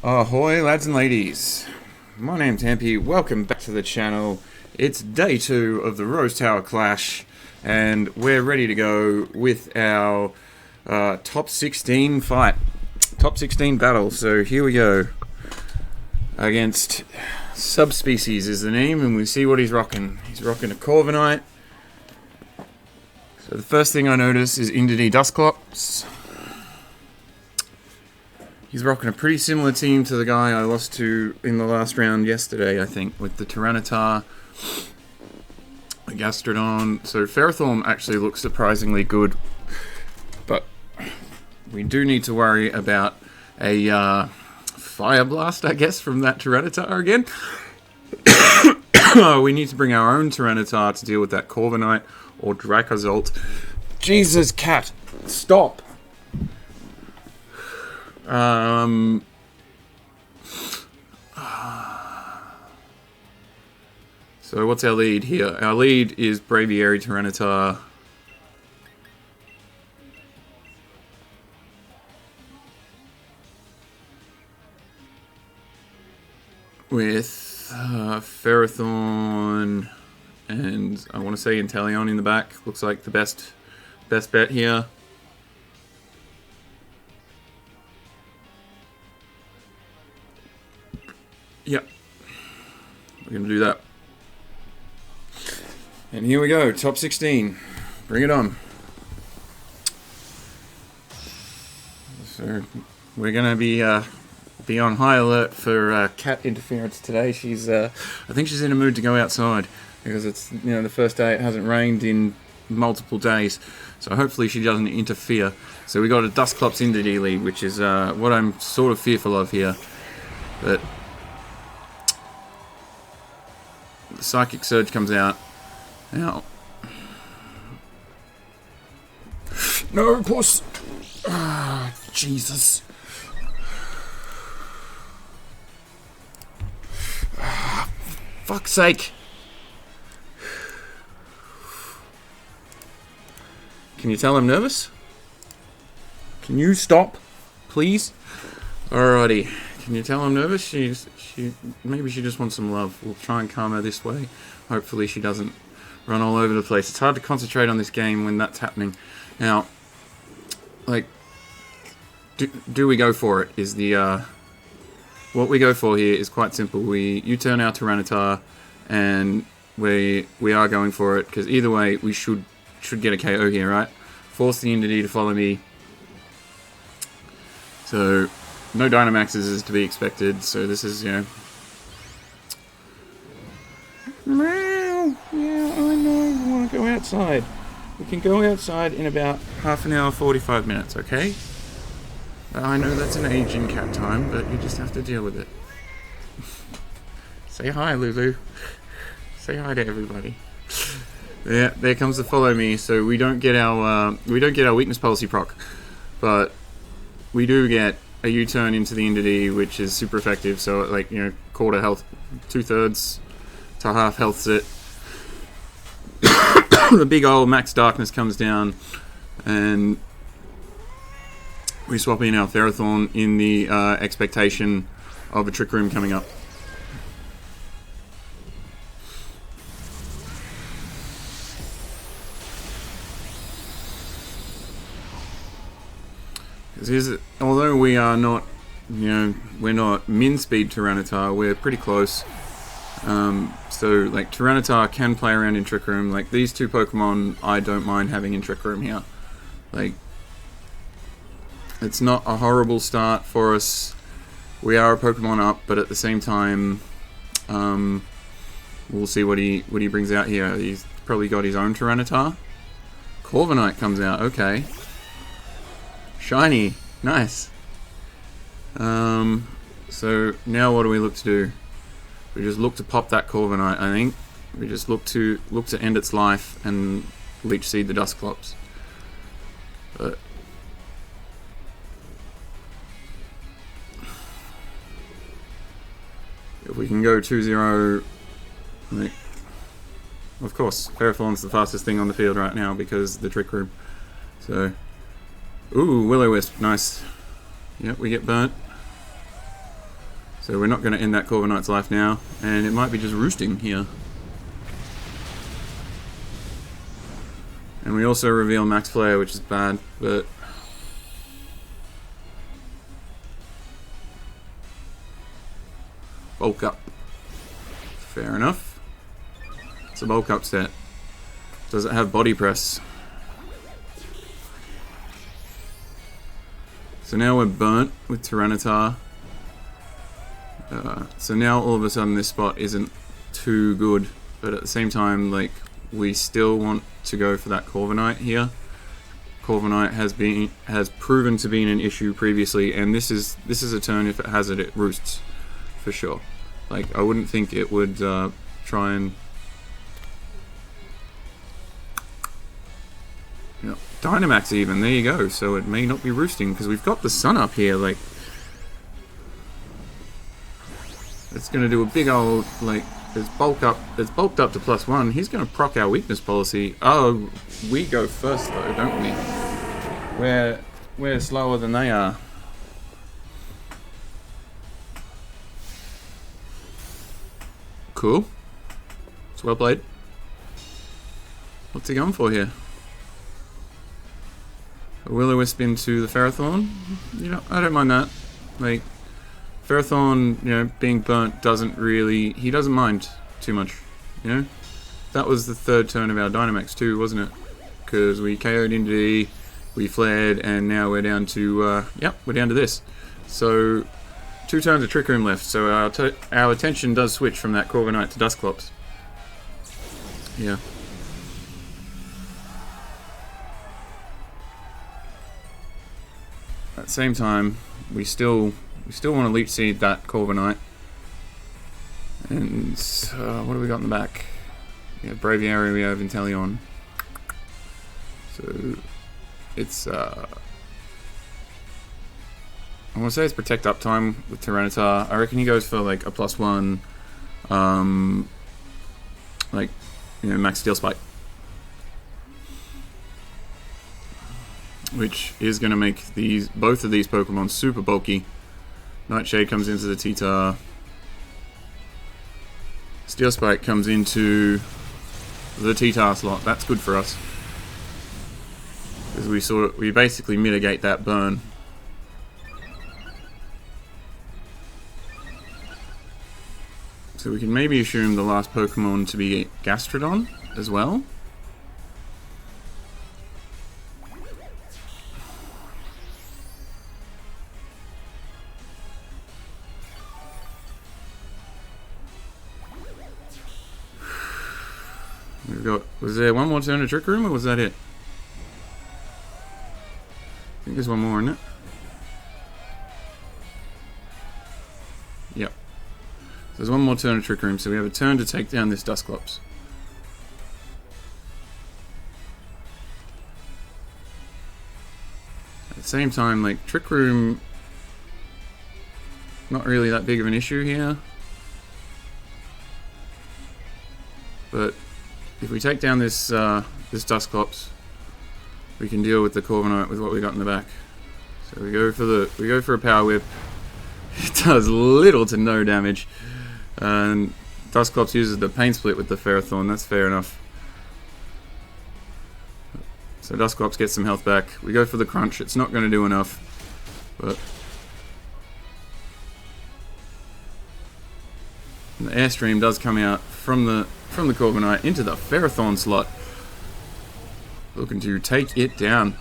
Ahoy lads and ladies, my name's Hampy, welcome back to the channel. It's day 2 of the Rose Tower Clash and we're ready to go with our top 16 fight, top 16 battle. So here we go, against Subspecies is the name, and we see what he's rocking. He's rocking a Corviknight. So the first thing I notice is Indity Dusclops. He's rocking a pretty similar team to the guy I lost to in the last round yesterday, I think, with the Tyranitar, the Gastrodon. So Ferrothorn actually looks surprisingly good, but we do need to worry about a Fire Blast, I guess, from that Tyranitar again. We need to bring our own Tyranitar to deal with that Corviknight or Dracozolt. Jesus, cat, stop! So what's our lead here? Our lead is Braviary Tyranitar. With Ferrothorn and I want to say Inteleon in the back. Looks like the best bet here. Yep, we're going to do that. And here we go, top 16. Bring it on. So we're going to be on high alert for cat interference today. She's, I think she's in a mood to go outside because it's, you know, the first day it hasn't rained in multiple days. So hopefully she doesn't interfere. So we got a Dusclops Indity lead, which is what I'm sort of fearful of here. But the Psychic Surge comes out. Now, no, puss! Ah, Jesus. Ah, fuck's sake. Can you tell I'm nervous? Can you stop, please? Alrighty. Can you tell I'm nervous? Maybe she just wants some love. We'll try and calm her this way. Hopefully she doesn't run all over the place. It's hard to concentrate on this game when that's happening. Now, like, do we go for it? Is the what we go for here is quite simple. We U-turn our Tyranitar, and we are going for it because either way we should get a KO here, right? Force the Indity to follow me. So no Dynamaxes is to be expected. So this is, you know. Yeah, I know you want to go outside. We can go outside in about half an hour, 45 minutes, okay? I know that's an aging cat time, but you just have to deal with it. Say hi, Lulu. Say hi to everybody. Yeah, there comes the follow me. So we don't get our weakness policy proc, but we do get a U-turn into the Indity, which is super effective. So like, you know, quarter health, 2/3 to half healths it. The big old max darkness comes down, and we swap in our Ferrothorn in the expectation of a Trick Room coming up. Although we are not, you know, we're not min speed Tyranitar, we're pretty close. So like Tyranitar can play around in Trick Room. Like these two Pokemon, I don't mind having in Trick Room here. Like, it's not a horrible start for us. We are a Pokemon up, but at the same time, we'll see what he brings out here. He's probably got his own Tyranitar. Corviknight comes out. Okay. Shiny, nice. So now what do we look to do? We just look to pop that Corviknight, I think. We just look to end its life and Leech Seed the Dusclops. But if we can go 2-0, like, of course, Ferrothorn's the fastest thing on the field right now because the Trick Room. So, ooh, Will-O-Wisp, nice. Yep, we get burnt. So we're not going to end that Corviknight's life now, and it might be just roosting here. And we also reveal Max Flare, which is bad, but... Bulk up. Fair enough. It's a bulk up set. Does it have body press? So now we're burnt with Tyranitar. So now all of a sudden this spot isn't too good, but at the same time, like, we still want to go for that Corviknight here. Corviknight has proven to be an issue previously, and this is a turn, if it has it, it roosts for sure. Like, I wouldn't think it would try and, you know, Dynamax even. There you go. So it may not be roosting because we've got the sun up here. Like, it's gonna do a big old, like, it's bulked up to +1. He's gonna proc our weakness policy. Oh, we go first though, don't we? We're slower than they are. Cool. It's well played. What's he going for here? A Will-O-Wisp into the Ferrothorn? You know, I don't mind that. Like, Ferrothorn, you know, being burnt doesn't really... He doesn't mind too much, you know? That was the third turn of our Dynamax too, wasn't it? Because we KO'd into D, we flared, and now we're down to... yep, we're down to this. So, 2 turns of Trick Room left, so our attention does switch from that Corviknight to Dusclops. Yeah. At the same time, we still want to Leech Seed that Corviknight. And what do we got in the back? We have Braviary, we have Inteleon. So it's I want to say it's Protect Uptime with Tyranitar. I reckon he goes for like a +1, like, you know, Max Steel Spike, which is going to make both of these Pokemon super bulky. Nightshade comes into the T-Tar. Steel Spike comes into the T-Tar slot. That's good for us, because we basically mitigate that burn. So we can maybe assume the last Pokemon to be Gastrodon as well. We've got... Was there one more turn of Trick Room, or was that it? I think there's one more, isn't it? Yep. So there's one more turn of Trick Room, so we have a turn to take down this Dusclops. At the same time, like, Trick Room... not really that big of an issue here. But if we take down this this Dusclops, we can deal with the Corviknight with what we got in the back. So we go for a Power Whip. It does little to no damage, and Dusclops uses the Pain Split with the Ferrothorn. That's fair enough. So Dusclops gets some health back. We go for the Crunch. It's not going to do enough, but the Airstream does come out from the Corviknight into the Ferrothorn slot, looking to take it down.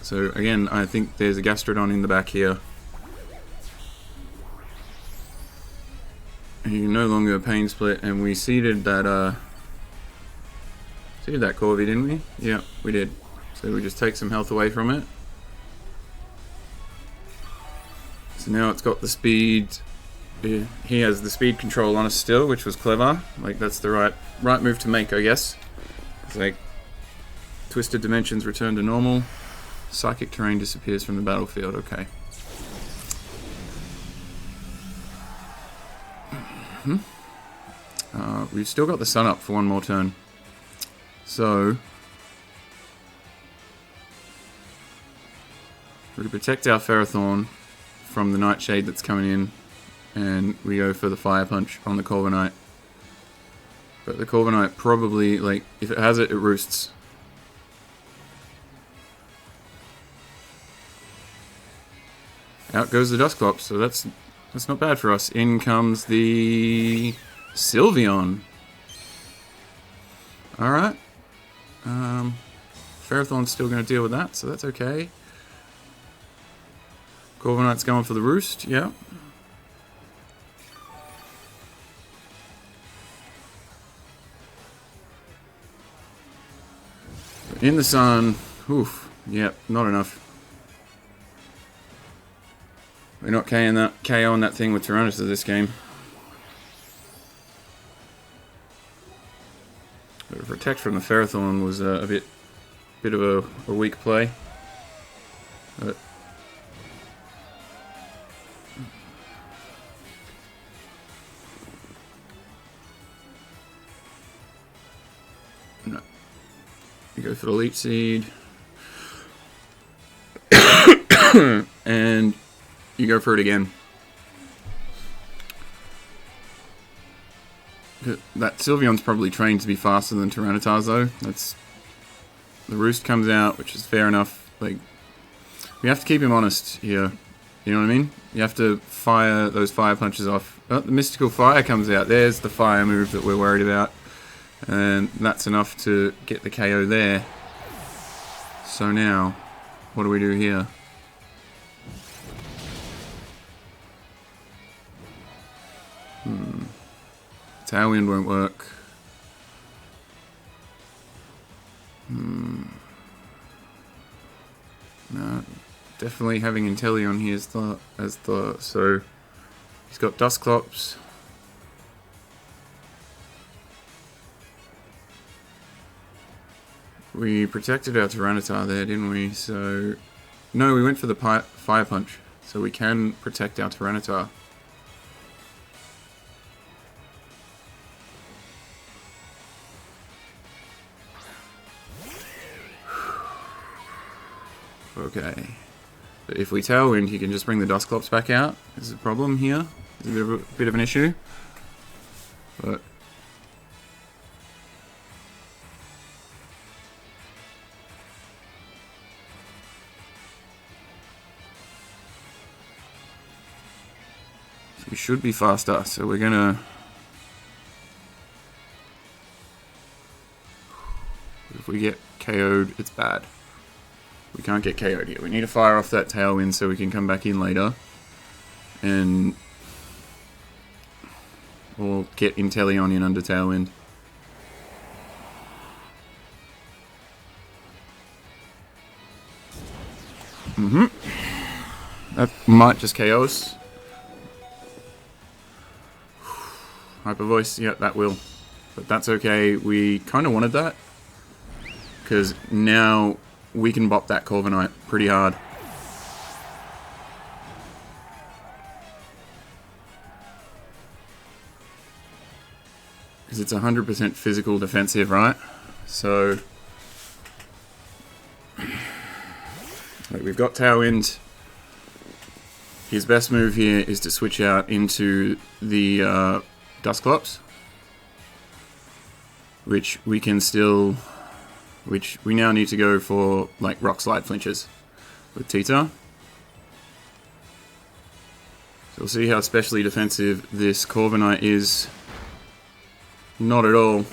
So again, I think there's a Gastrodon in the back here. And you can no longer Pain Split, and we seeded that Corvi, didn't we? Yeah, we did. So we just take some health away from it. So now it's got the speed. He has the speed control on us still, which was clever. Like, that's the right move to make, I guess. It's like, Twisted Dimensions return to normal. Psychic Terrain disappears from the battlefield. Okay. We've still got the sun up for one more turn. So we protect our Ferrothorn from the Nightshade that's coming in, and we go for the Fire Punch on the Corviknight. But the Corviknight probably, like, if it has it, it roosts. Out goes the Dusclops, so that's not bad for us. In comes the Sylveon. Alright. Ferrothorn's still going to deal with that, so that's okay. Corviknight's going for the roost, yeah. In the sun, oof, yep, not enough. We're not KOing that thing with Tyranitar this game. But Protect from the Ferrothorn was a bit of a weak play. But no. You go for the Leech Seed. And you go for it again. That Sylveon's probably trained to be faster than Tyranitar's though. The roost comes out, which is fair enough. Like, we have to keep him honest here. You know what I mean? You have to fire those fire punches off. Oh, the Mystical Fire comes out. There's the fire move that we're worried about. And that's enough to get the KO there. So now, what do we do here? Tailwind won't work. No, definitely having Inteleon here so he's got Dusclops. We protected our Tyranitar there, didn't we? So no, we went for the Fire Punch, so we can protect our Tyranitar. Okay. But if we Tailwind, he can just bring the Dusclops back out. There's a problem here. There's a bit of an issue. But so we should be faster, so we're gonna... If we get KO'd, it's bad. We can't get KO'd here. We need to fire off that Tailwind so we can come back in later. And... or get Inteleon in under Tailwind. That might just KO us. Hyper Voice, yeah, that will. But that's okay. We kind of wanted that. Because now... we can bop that Corviknight pretty hard. Because it's 100% physical defensive, right? So... like, we've got Tailwind. His best move here is to switch out into the Dusclops. Which we can still... which we now need to go for, like, Rock Slide flinches with Tita. So we'll see how specially defensive this Corviknight is. Not at all.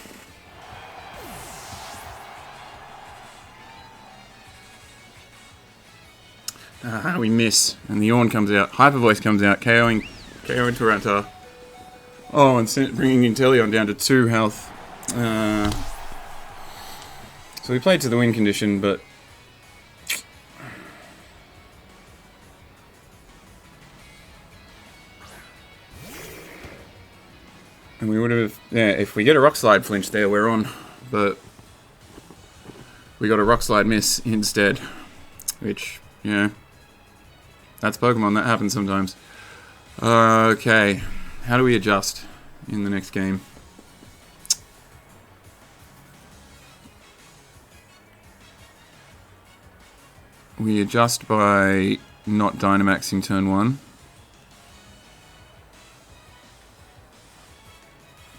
We miss. And the Yawn comes out. Hyper Voice comes out, KOing Tyranitar. Oh, and bringing Inteleon down to 2 health. So we played to the win condition, but... and we would have... yeah, if we get a Rock Slide flinch there, we're on. But... we got a Rock Slide miss instead. Which, yeah... that's Pokemon, that happens sometimes. Okay. How do we adjust in the next game? We adjust by not Dynamaxing turn 1.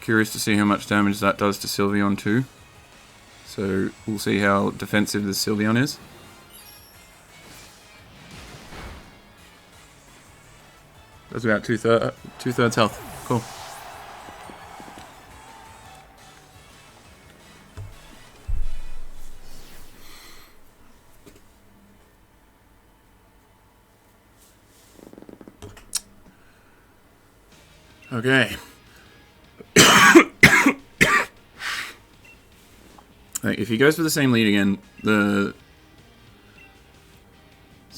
Curious to see how much damage that does to Sylveon too. So we'll see how defensive the Sylveon is. That's about two-thirds health. Cool. Okay. Like, if he goes for the same lead again, so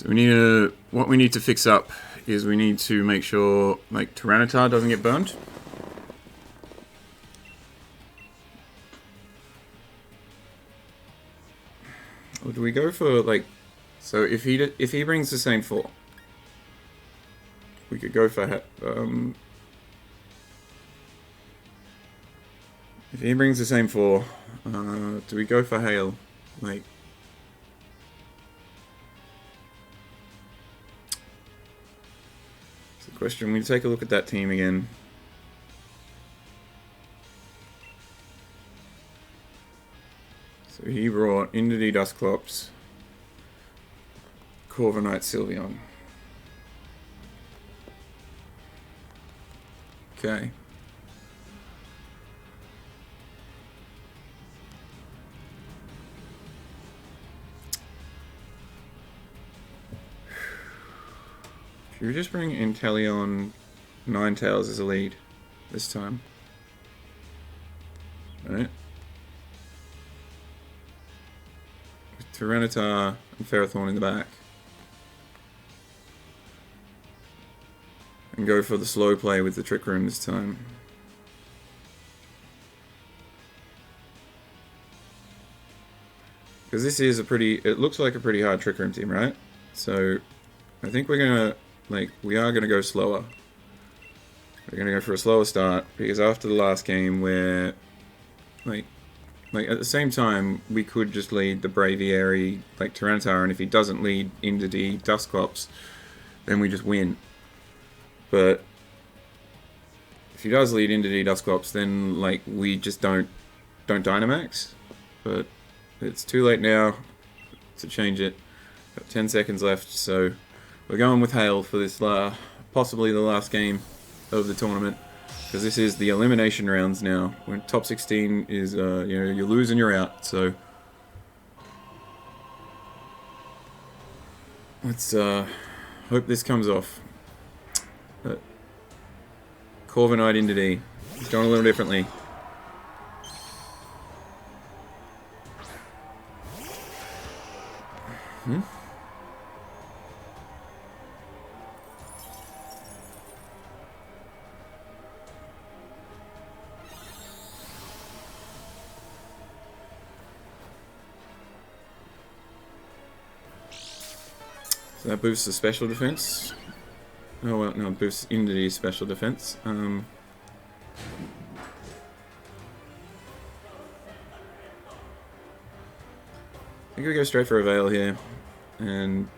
we need to, what we need to fix up is we need to make sure, like, Tyranitar doesn't get burnt. Or do we go for, like, so if he brings the same 4, we could go for if he brings the same 4, do we go for Hail? Like, it's a question. We take a look at that team again. So he brought Indidi Dusclops, Corviknight, Sylveon. Okay. Should we just bring Inteleon Ninetales as a lead this time? Right. With Tyranitar and Ferrothorn in the back. And go for the slow play with the Trick Room this time. Because this is a pretty, it looks like a pretty hard Trick Room team, right? So I think we're gonna, like, we are gonna go slower. We're gonna go for a slower start, because after the last game where, like at the same time, we could just lead the Braviary, like Tyranitar, and if he doesn't lead Indidi Dusclops, then we just win. But if he does lead Indidi Dusclops, then, like, we just don't Dynamax. But it's too late now to change it. Got 10 seconds left, so we're going with Hail for this possibly the last game of the tournament, because this is the elimination rounds now. When top 16 is, you know, you lose and you're out. So let's hope this comes off. Corviknight into D. He's going a little differently. So that boosts the special defense. Oh well, no, it boosts Indidy's special defense. I think we go straight for a Veil here, and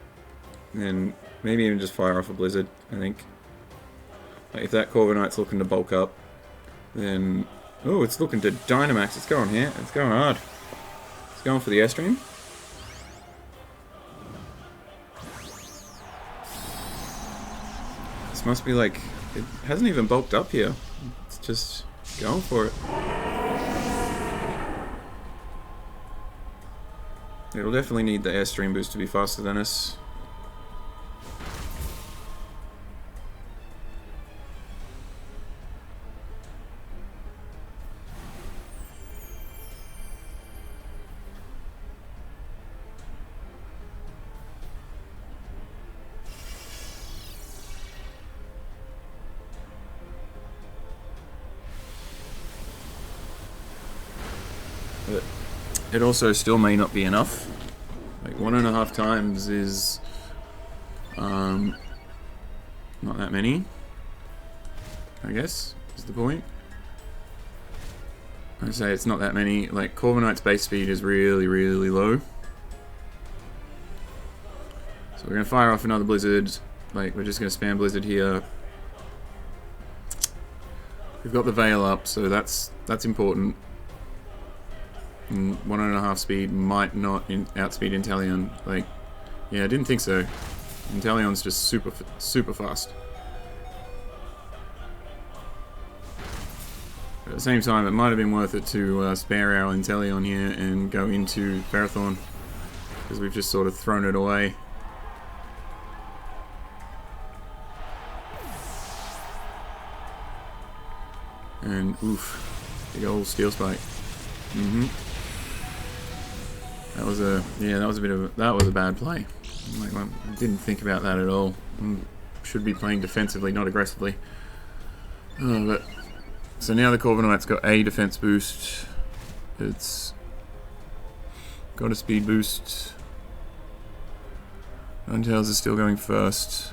then maybe even just fire off a Blizzard. I think, like, if that Corviknight's looking to bulk up, then oh, it's looking to Dynamax. It's going here. It's going hard. It's going for the Airstream. This must be like, it hasn't even bulked up here. It's just going for it. It'll definitely need the Airstream boost to be faster than us. But it also still may not be enough. Like 1.5 times is not that many, I guess, is the point. I say it's not that many. Like, Corviknight's base speed is really, really low. So we're going to fire off another Blizzard. Like, we're just going to spam Blizzard here. We've got the Veil up, so that's important. And 1.5 speed might not outspeed Inteleon. Like, yeah, I didn't think so. Inteleon's just super fast. At the same time, it might have been worth it to spare our Inteleon here and go into Ferrothorn, because we've just sort of thrown it away. And oof, big old Steel Spike. That was a that was a bad play. Like, I didn't think about that at all. Should be playing defensively, not aggressively. But so now the Corviknight's got a defense boost. It's got a speed boost. Ninetales is still going first.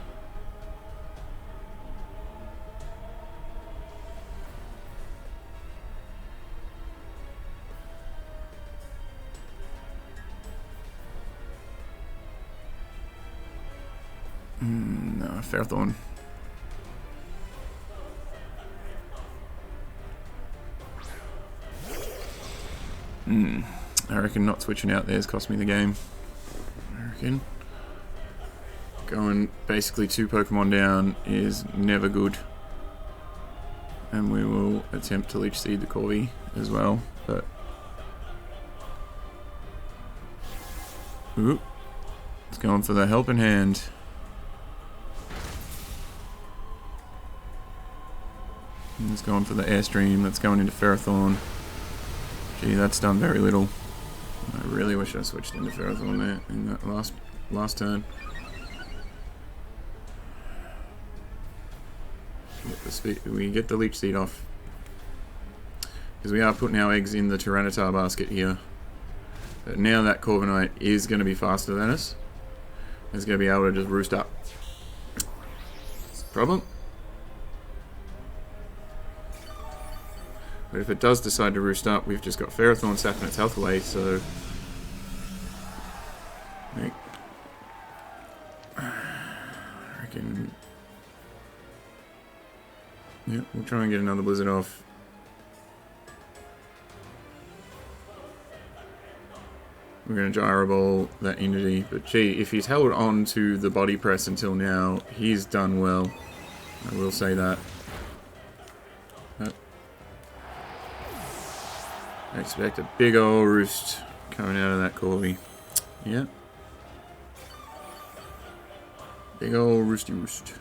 No, Ferrothorn. I reckon not switching out there has cost me the game. I reckon. Going basically 2 Pokemon down is never good. And we will attempt to Leech Seed the Corvi as well, but... Ooh. It's going for the Helping Hand. And it's going for the Airstream that's going into Ferrothorn. Gee, that's done very little. I really wish I switched into Ferrothorn there in that last turn. We get the Leech Seed off. Because we are putting our eggs in the Tyranitar basket here. But now that Corviknight is going to be faster than us. It's going to be able to just roost up. That's the problem. But if it does decide to roost up, we've just got Ferrothorn sapping its health away, so... I reckon... Yeah, we'll try and get another Blizzard off. We're going to Gyro Ball that Entity, but gee, if he's held on to the body press until now, he's done well. I will say that. I expect a big old roost coming out of that Corvi. Yeah. Big old roosty roost.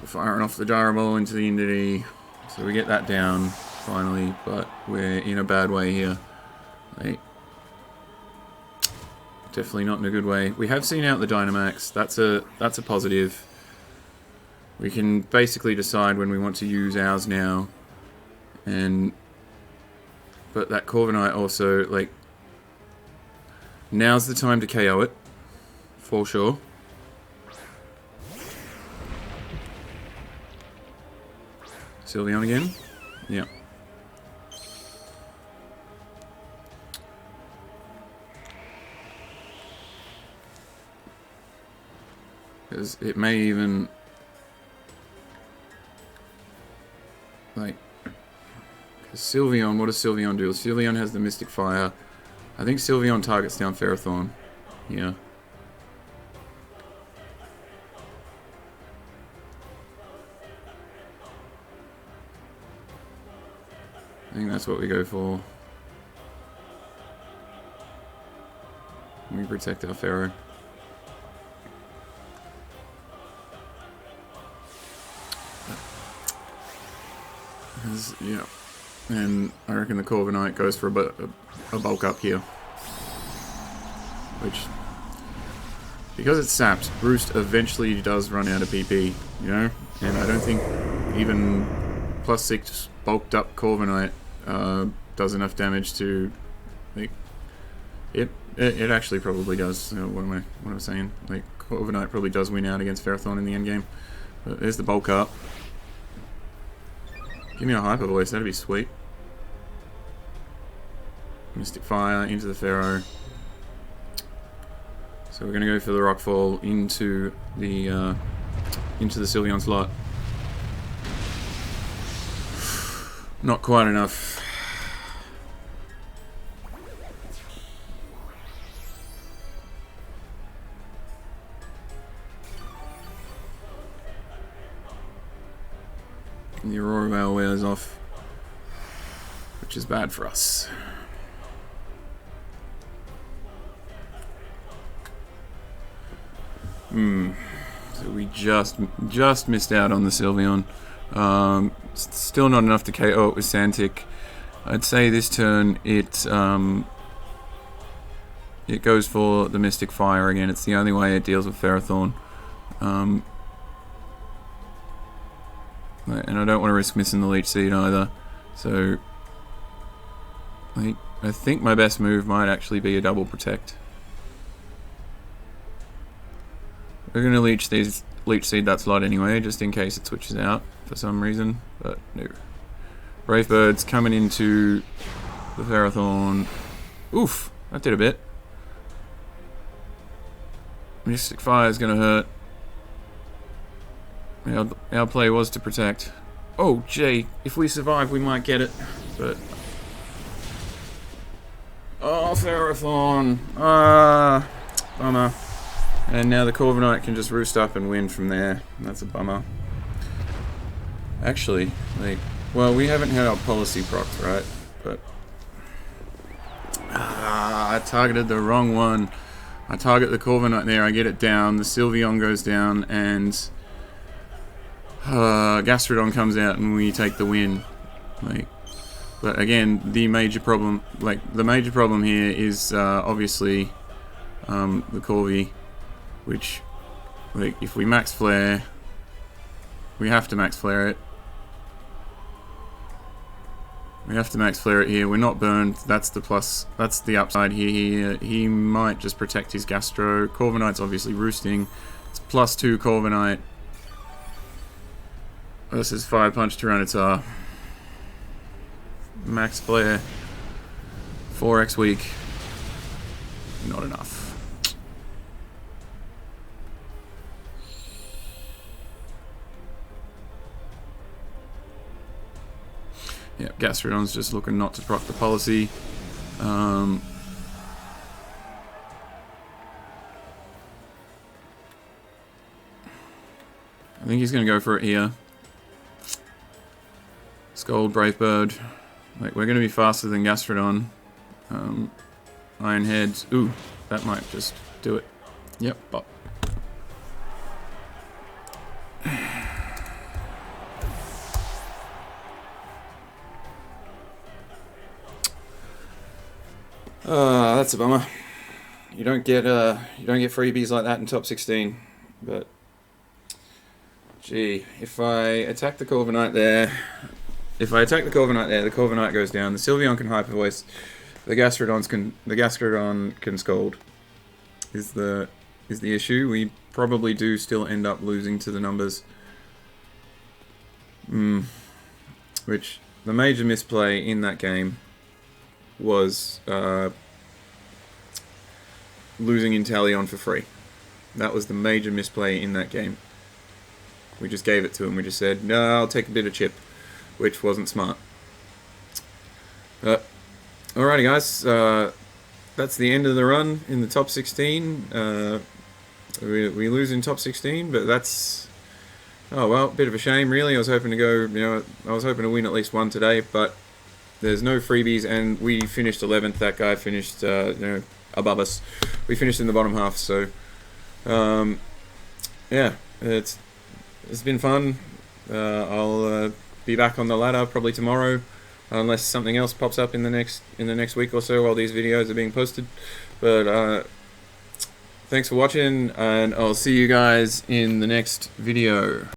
We're firing off the Gyro Ball into the Entity. So we get that down, finally, but we're in a bad way here. Like, definitely not in a good way. We have seen out the Dynamax. That's a positive. We can basically decide when we want to use ours now, but that Corviknight also, like, now's the time to KO it, for sure. Sylveon again? Yeah. Because it may even... Like, Sylveon, what does Sylveon do? Sylveon has the Mystic Fire. I think Sylveon targets down Ferrothorn. Yeah. I think that's what we go for. We protect our Ferro. Yeah, and I reckon the Corviknight goes for a bulk up here, which, because it's sapped, Roost eventually does run out of PP, you know, and I don't think even +6 bulked up Corviknight does enough damage to, like, it actually probably does. What am I saying? Like, Corviknight probably does win out against Ferrothorn in the end game. But there's the bulk up. Give me a Hyper Voice, that'd be sweet. Mystic Fire into the Ferro. So we're going to go for the Rockfall into the into the Sylveon slot. Not quite enough. The Aurora Veil wears off, which is bad for us. So we just missed out on the Sylveon. Still not enough to KO it with Sandtick. I'd say this turn it goes for the Mystic Fire again. It's the only way it deals with Ferrothorn. And I don't want to risk missing the Leech Seed either. So I think my best move might actually be a double Protect. We're going to Leech Seed that slot anyway, just in case it switches out for some reason. But no. Brave Bird's coming into the Ferrothorn. Oof, that did a bit. Mystic Fire is going to hurt. Our play was to protect. Oh, gee. If we survive, we might get it. But... oh, Ferrothorn. Bummer. And now the Corviknight can just roost up and win from there. That's a bummer. Actually, well, we haven't had our policy procs, right? But... I targeted the wrong one. I target the Corviknight there, I get it down, the Sylveon goes down, and... Gastrodon comes out and we take the win. But again, the major problem here is obviously the Corvi, which if we max flare, we have to max flare it. We have to max flare it here. We're not burned. That's the plus. That's the upside here. He might just protect his Gastro. Corviknight's obviously roosting. It's +2 Corviknight. Versus Fire Punch Tyranitar. Max flare. 4x weak. Not enough. Yeah, Gastrodon's just looking not to proc the policy. I think he's going to go for it here. Scold, Brave Bird. We're going to be faster than Gastrodon. Iron Head. Ooh, that might just do it. Yep, bop. That's a bummer. You don't get freebies like that in top 16. But gee, if I attack the Corviknight there, the Corviknight goes down. The Sylveon can Hyper Voice. The Gastrodon can Scold. Is the issue? We probably do still end up losing to the numbers. Which the major misplay in that game was losing Inteleon for free. That was the major misplay in that game. We just gave it to him. We just said, no, I'll take a bit of chip, which wasn't smart. Alrighty guys, that's the end of the run in the top 16. We lose in top 16, but that's, oh well, bit of a shame really. I was hoping to go, I was hoping to win at least one today, but there's no freebies, and we finished 11th. That guy finished, above us. We finished in the bottom half, so yeah, it's been fun. I'll be back on the ladder probably tomorrow, unless something else pops up in the next week or so while these videos are being posted. But thanks for watching, and I'll see you guys in the next video.